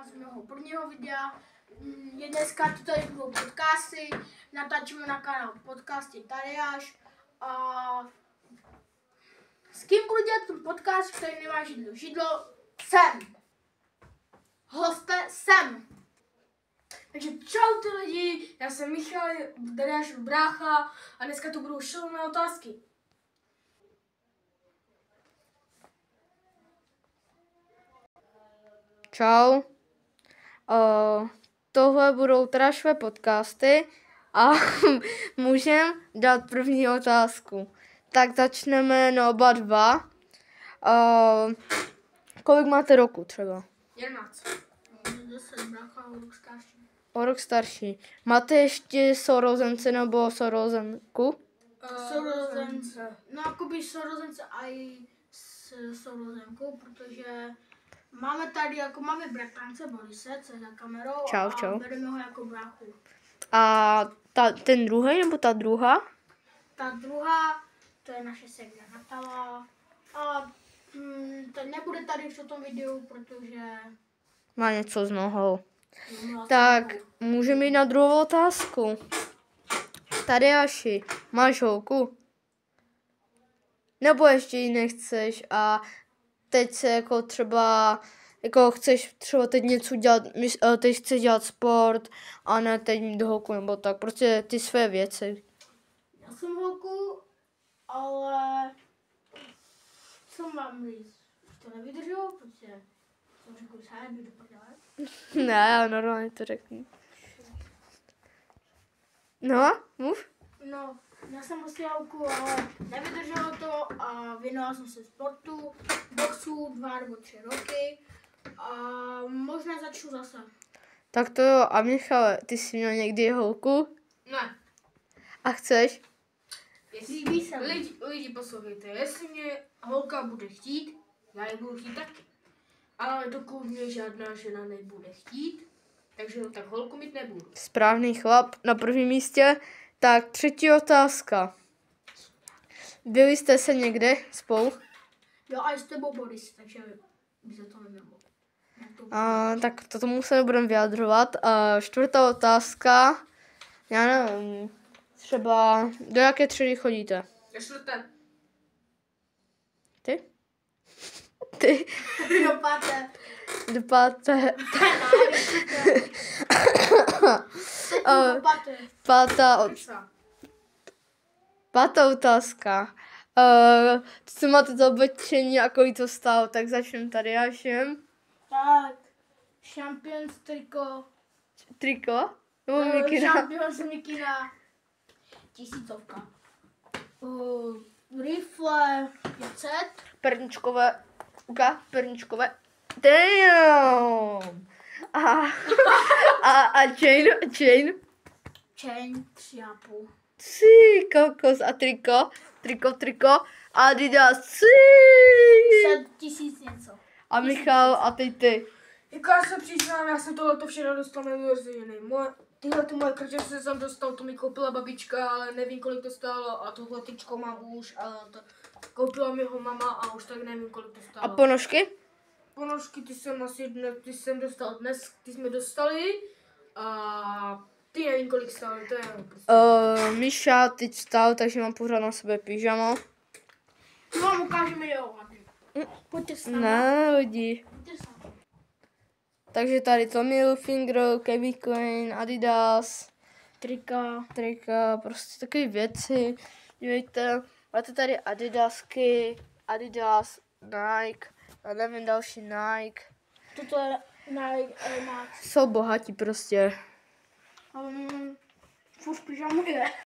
z mého prvního videa. Je dneska tu tady budou podcasty, natáčíme na kanál Podcasty Tadeáš a s kým budu dělat ten podcast, který nemá židlo? Židlo jsem. Hoste jsem. Takže čau ty lidi, já jsem Michal, Tadeášův brácha a dneska tu budou šílené otázky. Čau. Tohle budou Tadeášové podcasty a můžeme dát první otázku. Tak začneme na oba dva. Kolik máte roku třeba? 11. 10, brácha, o rok starší. O rok starší. Máte ještě sourozence nebo sourozenku? Sourozence. No jakoby sourozence a i s sourozenkou, protože máme tady jako máme bratrance Borise, co je za kamerou a bereme ho jako bráchu. A ten druhý nebo ta druhá? Ta druhá, to je naše ségra Natala a to nebude tady v tom videu, protože má něco s nohou. Tak, můžeme jít na druhou otázku. Tadeáši, máš holku? Nebo ještě ji nechceš a teď se jako třeba, jako chceš třeba teď něco dělat, teď chceš dělat sport a ne teď mít holku nebo tak, prostě ty své věci. Já jsem holku, ale co mám říct? To nevydrželo, protože jsem řekl, že já jdu do prdele. Ne, já normálně to řeknu. No, mluv. No, já jsem vlastně holku, ale nevydrželo to a věnovala jsem se sportu, boxu 2 nebo 3 roky a možná začnu zase. Tak to jo, a Michale, ty jsi měl někdy holku? Ne. A chceš? Líbí se mi. Lidi, poslouchejte, jestli mě holka bude chtít, já ji budu chtít taky. Ale dokud mě žádná žena nebude chtít, takže tak holku mít nebudu. Správný chlap na prvním místě. Tak třetí otázka. Byli jste se někde spolu? Jo, a s tebou Boris, takže by se to nemělo. Tak to tomu se nebudeme vyjadřovat. Čtvrtá otázka. Já nevím, třeba do jaké třídy chodíte? Do 4. Ty? Ty? Do 5. Do 5. Pátá otázka. Co máte za oblečení a kolik to stálo? Tak začneme Tadeášem. Tak, Champions triko. Triko? Nebo mikina? Champions mikina. 1000. Rifle 500. Perničkové. Perničkové. Damn! A chain? Chain 3,5. Ty kokos a triko. Adidas. 1000 něco. A Michal, a teď ty. Jako já se přiznám, já jsem tohleto všechno dostal neuvěřitelný. Tyhle moje krčence jsem dostal, to mi koupila babička, ale nevím, kolik to stálo. A tohle tyčko mám už, ale to koupila mi ho mama a už tak nevím, kolik to stálo. A ponožky? Ponožky, ty jsem dostal dnes, ty jsme dostali a ty nevím, kolik stály, to je prostě. Míša teď vstal, takže mám pořád na sebe pyžamo. No vám ukážeme jo. Pojďte s námi. Ne, lidi. Pojďte s námi. Takže tady Tommy Hilfiger, Calvin Klein, Adidas, trika, prostě takové věci. Dívejte, máte tady Adidas, Nike, a nevím, další Nike. Toto je Nike Air Max. Jsou bohatí prostě. Furt v pyžamu je.